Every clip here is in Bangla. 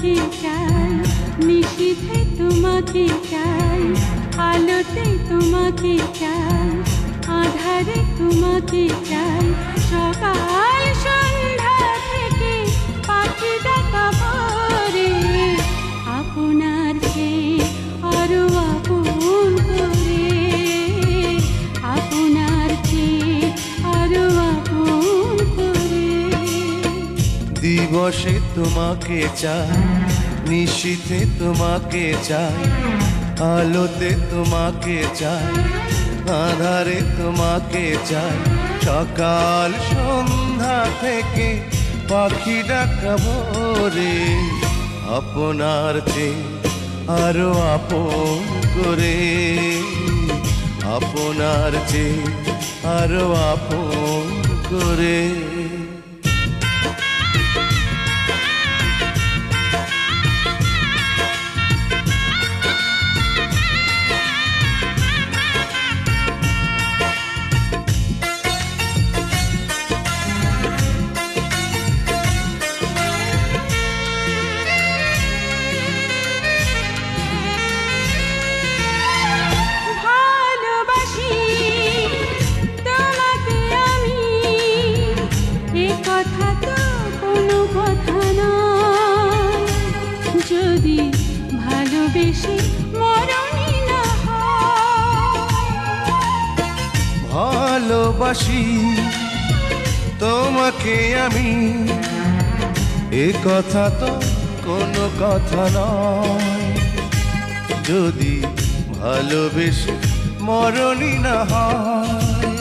তোমাকে চাই, নিশীথে তোমাকে চাই, আলোতে তোমাকে চাই, আধারে তোমাকে চাই, সকাল সন্ধ্যা থেকে পাখি ডাকা ভোরে, আপনার চেয়ে আরো আপন করে, আপনার চেয়ে আরো আপন করে। দিবসে তোমাকে চাই, নিশীথে তোমাকে চাই, আলোতে তোমাকে চাই, আধারে তোমাকে চাই, সকাল সন্ধ্যা থেকে পাখি ডাকা ভোরে, আপনার চেয়ে আরো আপন করে, আপনার চেয়ে আরো আপন করে। যদি ভালোবেসে মরণই না হয়, ভালোবাসি তোমাকে আমি, এ কথা তো কোনো কথা নয়, যদি ভালোবেসে মরণই না হয়।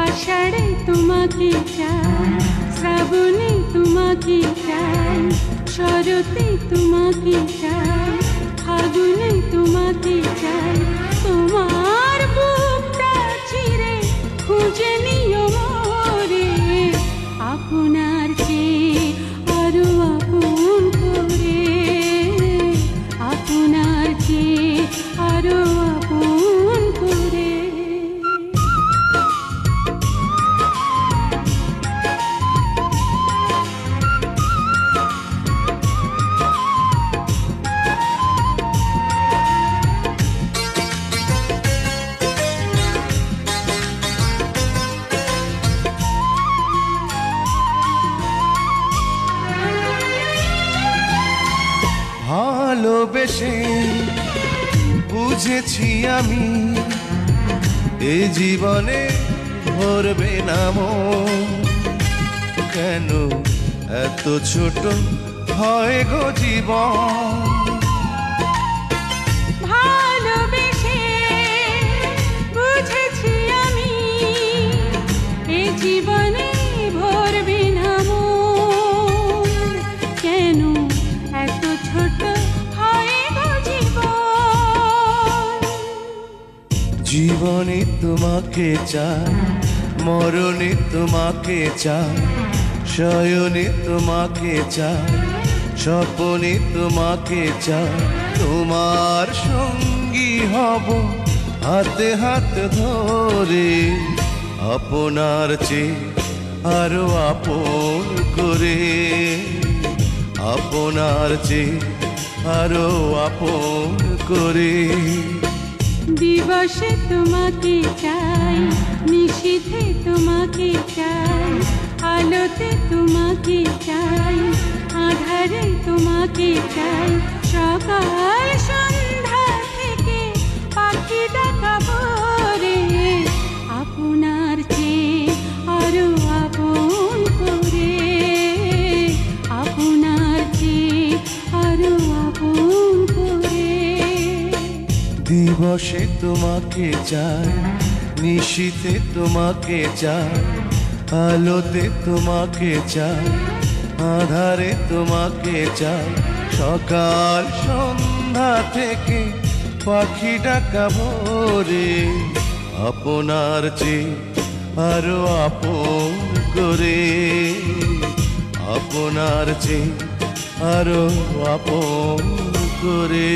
আষাঢ়ে তোমাকে চাই, শ্রাবণে তোমাকে চাই, শরতে তোমাকে চাই, ফাগুনে তোমাকে চাই, তোমার বুকটা চিরে খুঁজে নিও মোরে, আপনার চেয়ে আরো আপন করে, আপনার চেয়ে আরো আপন করে। ভালোবেসে বুঝেছি আমি, এ জীবনে ভরবে না মন, কেন এত ছোট হয় গো জীবন। ভালোবেসে বুঝেছি আমি, এ জীবনে ভরবে না মন, কেন এত ছোট হয় গো জীবন। জীবনে তোমাকে চাই, মরণে তোমাকে চাই, শয়নে তোমাকে চাই, স্বপনে তোমাকে চাই, তোমার সঙ্গী হব হাতে হাত ধরে, আপনার চেয়ে আরো আপন করে, আপনার চেয়ে আরো আপন করে। দিবসে তোমাকে চাই, নিশীথে তোমাকে চাই, আলোতে তোমাকে চাই, আধারে তোমাকে চাই, সকাল সন্ধ্যা থেকে পাখি ডাকা ভোরে, আপনার চেয়ে আরো আপন করে, আপনার চেয়ে আরো আপন করে। দিবসে তোমাকে চাই, নিশীথে তোমাকে চাই, আলোতে তোমাকে চাই, আধারে তোমাকে চাই, সকাল সন্ধ্যা থেকে পাখি ডাকা ভোরে, আপনার চেয়ে আরো আপন করে, আপনার চেয়ে আরো আপন করে।